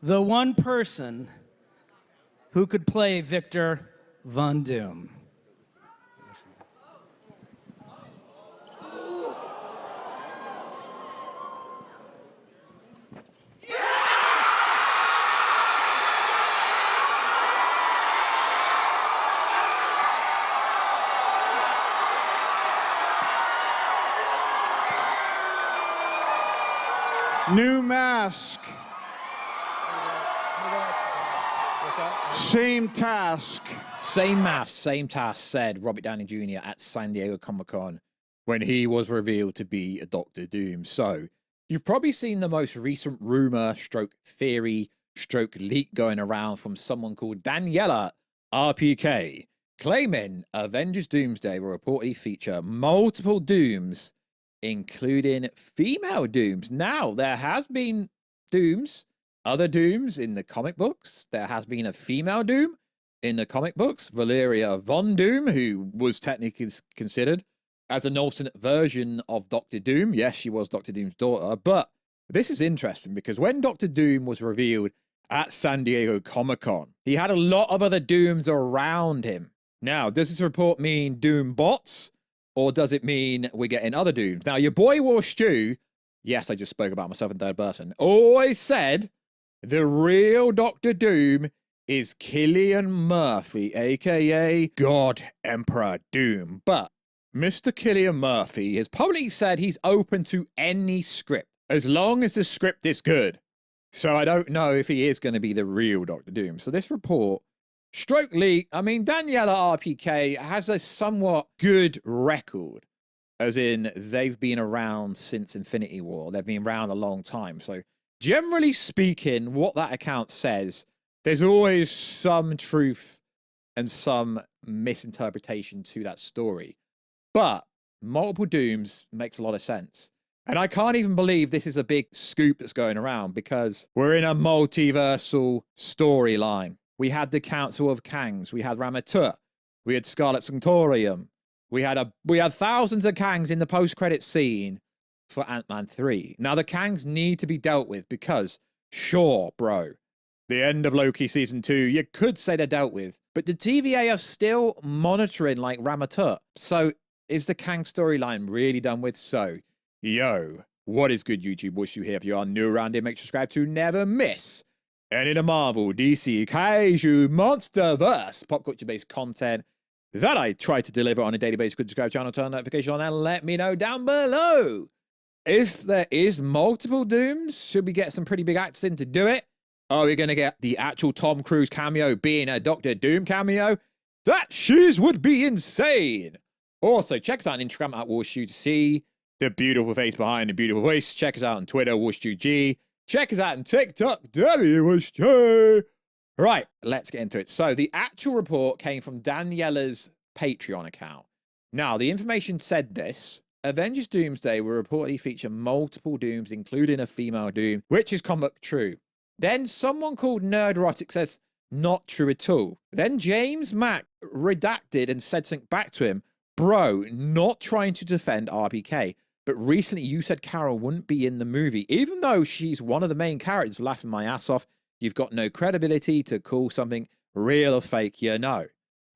the one person who could play Victor Von Doom. New mask. Same task. Same mask, same task, said Robert Downey Jr. at San Diego Comic-Con when he was revealed to be a Doctor Doom. So, you've probably seen the most recent rumor, stroke theory, stroke leak going around from someone called Daniela RPK, claiming Avengers Doomsday will reportedly feature multiple Dooms, including female Dooms. Now, there has been Dooms, other Dooms in the comic books. There has been a female Doom in the comic books, Valeria Von Doom, who was technically considered as an alternate version of Doctor Doom. Yes, she was Doctor Doom's daughter, but this is interesting because when Doctor Doom was revealed at San Diego Comic-Con, he had a lot of other Dooms around him. Now, does this report mean Doombots, or does it mean we're getting other Dooms? Now, your boy Warstu, yes, I just spoke about myself in third person, always said the real Doctor Doom is Cillian Murphy, aka God Emperor Doom. But Mr. Cillian Murphy has publicly said he's open to any script, as long as the script is good. So I don't know if he is going to be the real Doctor Doom. So this report, stroke leak, I mean, Daniela RPK has a somewhat good record, as in they've been around since Infinity War. They've been around a long time. So generally speaking, what that account says, there's always some truth and some misinterpretation to that story. But multiple Dooms makes a lot of sense. And I can't even believe this is a big scoop that's going around because we're in a multiversal storyline. We had the Council of Kangs. We had Ramatut. We had Scarlet Sanctorium. We had thousands of Kangs in the post-credit scene for Ant-Man 3. Now, the Kangs need to be dealt with because, sure, bro, the end of Loki Season 2, you could say they're dealt with. But the TVA are still monitoring like Ramatut. So, is the Kang storyline really done with? So, yo, what is good, YouTube? Wish you here. If you are new around here, make sure to subscribe to never miss any of the Marvel, DC, Kaiju, Monsterverse, pop culture-based content that I try to deliver on a daily basis. Could subscribe channel, turn notification on, and let me know down below if there is multiple Dooms. Should we get some pretty big actors in to do it? Are we going to get the actual Tom Cruise cameo being a Doctor Doom cameo? That shiz would be insane. Also, check us out on Instagram at Warstu to see the beautiful face behind the beautiful voice. Check us out on Twitter, WarstuG. Check us out on TikTok, Warstu. Right, let's get into it. So, the actual report came from Daniela's Patreon account. Now, the information said this. Avengers Doomsday will reportedly feature multiple Dooms, including a female Doom, which is comic true. Then someone called Nerdrotic says, not true at all. Then James Mack redacted and said something back to him. Bro, not trying to defend RPK, but recently you said Carol wouldn't be in the movie, even though she's one of the main characters. Laughing my ass off. You've got no credibility to call something real or fake, you know.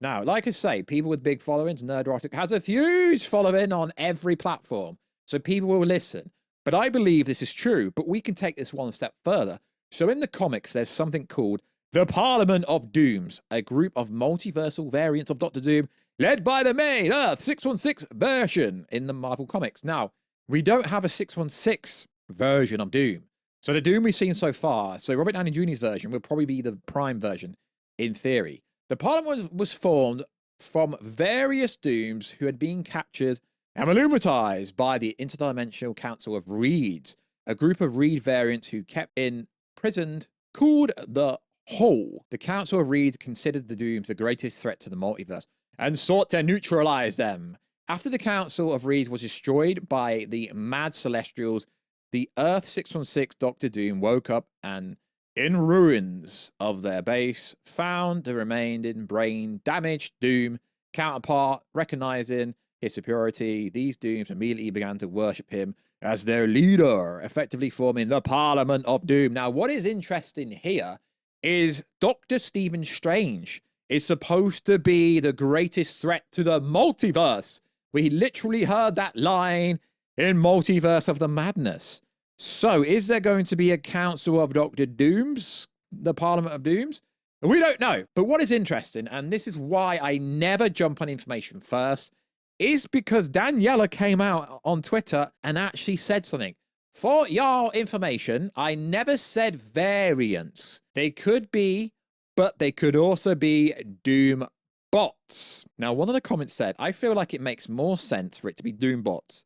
Now, like I say, people with big followings, Nerdrotic has a huge following on every platform, so people will listen. But I believe this is true, but we can take this one step further. So in the comics, there's something called the Parliament of Dooms, a group of multiversal variants of Doctor Doom, led by the main Earth 616 version in the Marvel Comics. Now, we don't have a 616 version of Doom. So the Doom we've seen so far, so Robert Downey Jr.'s version will probably be the prime version, in theory. The Parliament was formed from various Dooms who had been captured and illuminatized by the Interdimensional Council of Reeds, a group of Reed variants who kept imprisoned, called the Whole. The Council of Reeds considered the Dooms the greatest threat to the multiverse and sought to neutralize them. After the Council of Reeds was destroyed by the Mad Celestials, the Earth 616 Doctor Doom woke up and, in ruins of their base, found the remaining brain-damaged Doom counterpart. Recognizing his superiority, these Dooms immediately began to worship him, as their leader, effectively forming the Parliament of Doom. Now, what is interesting here is Dr. Stephen Strange is supposed to be the greatest threat to the multiverse. We literally heard that line in Multiverse of the Madness. So, is there going to be a Council of Dr. Dooms? The Parliament of Dooms? We don't know. But what is interesting, and this is why I never jump on information first, is because Daniela came out on Twitter and actually said something. For your information, I never said variants. They could be, but they could also be Doombots. Now, one of the comments said, I feel like it makes more sense for it to be Doombots.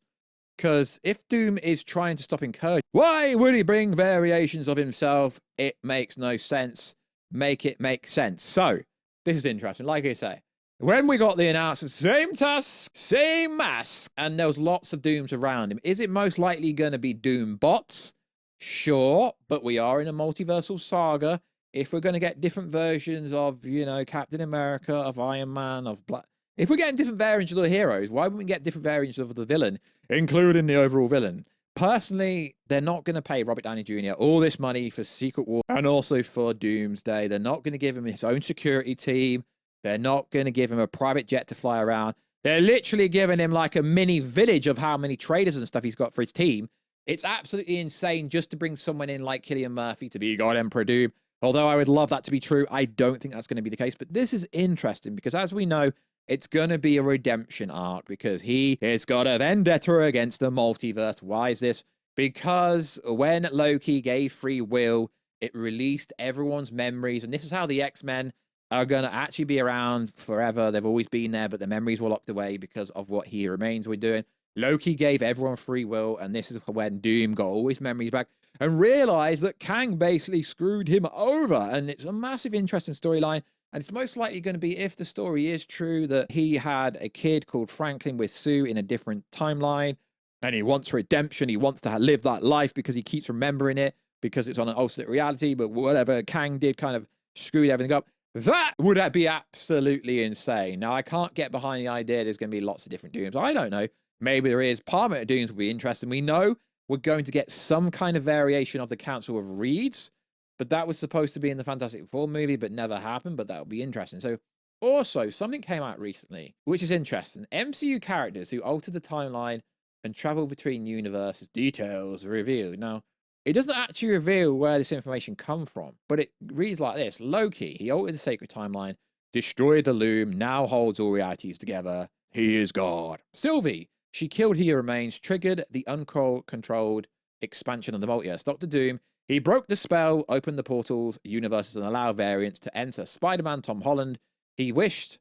Because if Doom is trying to stop Incursion, why would he bring variations of himself? It makes no sense. Make it make sense. So, this is interesting. Like I say, when we got the announcement, same task, same mask, and there was lots of Dooms around him. Is it most likely going to be Doombots? Sure, but we are in a multiversal saga. If we're going to get different versions of, you know, Captain America, of Iron Man, of Black... If we're getting different variants of the heroes, why wouldn't we get different variants of the villain, including the overall villain? Personally, they're not going to pay Robert Downey Jr. all this money for Secret War and also for Doomsday. They're not going to give him his own security team. They're not going to give him a private jet to fly around. They're literally giving him like a mini village of how many traders and stuff he's got for his team. It's absolutely insane just to bring someone in like Cillian Murphy to be God Emperor Doom. Although I would love that to be true, I don't think that's going to be the case. But this is interesting because as we know, it's going to be a redemption arc because he has got a vendetta against the multiverse. Why is this? Because when Loki gave free will, it released everyone's memories. And this is how the X-Men are going to actually be around forever. They've always been there, but their memories were locked away because of what He Remains were doing. Loki gave everyone free will, and this is when Doom got all his memories back and realized that Kang basically screwed him over. And it's a massive, interesting storyline. And it's most likely going to be, if the story is true, that he had a kid called Franklin with Sue in a different timeline. And he wants redemption. He wants to live that life because he keeps remembering it because it's on an alternate reality. But whatever Kang did kind of screwed everything up. That would be absolutely insane. Now, I can't get behind the idea there's going to be lots of different Dooms. I don't know. Maybe there is. Parliament of Dooms will be interesting. We know we're going to get some kind of variation of the Council of Reeds. But that was supposed to be in the Fantastic Four movie, but never happened. But that would be interesting. So, also, something came out recently, which is interesting. MCU characters who altered the timeline and travel between universes, details revealed. Now, it doesn't actually reveal where this information comes from, but it reads like this. Loki, he altered the sacred timeline, destroyed the loom, now holds all realities together. He is God. Sylvie, she killed He Remains, triggered the uncontrolled expansion of the multiverse. Dr. Doom, he broke the spell, opened the portals, universes, and allowed variants to enter. Spider-Man, Tom Holland, he wished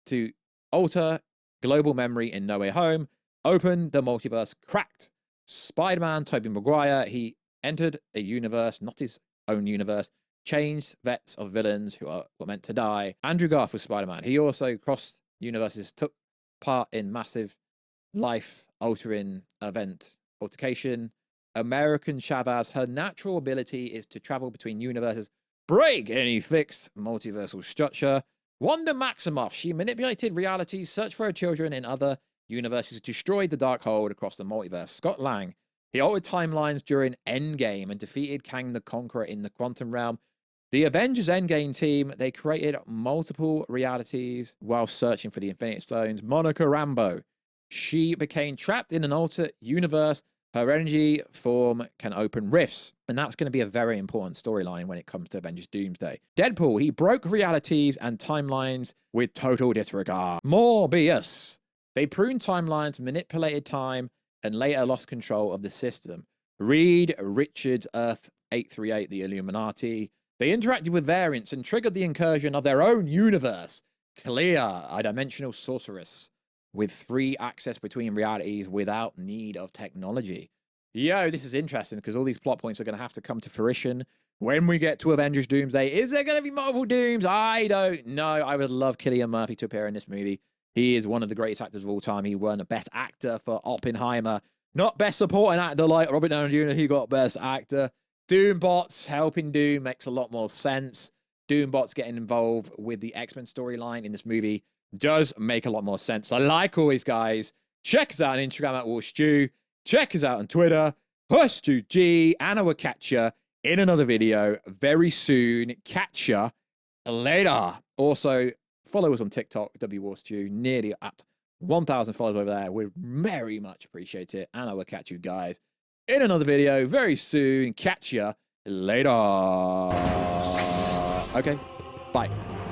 to alter global memory in No Way Home, opened the multiverse, cracked. Spider-Man, Tobey Maguire, he entered a universe, not his own universe, changed vets of villains who were meant to die. Andrew Garfield was Spider-Man. He also crossed universes, took part in massive life-altering event altercation. American Chavez, her natural ability is to travel between universes, break any fixed multiversal structure. Wanda Maximoff, she manipulated realities, searched for her children in other universes, destroyed the Darkhold across the multiverse. Scott Lang, he altered timelines during Endgame and defeated Kang the Conqueror in the quantum realm. The Avengers Endgame team, they created multiple realities while searching for the Infinite Stones. Monica Rambeau, she became trapped in an alternate universe. Her energy form can open rifts, and that's going to be a very important storyline when it comes to Avengers Doomsday. Deadpool, he broke realities and timelines with total disregard. Morbius, they pruned timelines, manipulated time, and later lost control of the system. Reed Richards' Earth 838, the Illuminati, they interacted with variants and triggered the incursion of their own universe. Clea, a dimensional sorceress with free access between realities without need of technology. Yo, this is interesting because all these plot points are going to have to come to fruition when we get to Avengers Doomsday. Is there going to be multiple Dooms? I don't know. I would love Cillian Murphy to appear in this movie. He is one of the greatest actors of all time. He won a Best Actor for Oppenheimer. Not Best Supporting Actor like Robert Downey Jr. He got Best Actor. Doombots helping Doom makes a lot more sense. Doombots getting involved with the X-Men storyline in this movie does make a lot more sense. So like always, guys, check us out on Instagram at Warstu. Check us out on Twitter, Warstu, and I will catch you in another video very soon. Catch ya later. Also, follow us on TikTok, Warstu, nearly at 1,000 followers over there. We very much appreciate it. And I will catch you guys in another video very soon. Catch ya later. Okay, bye.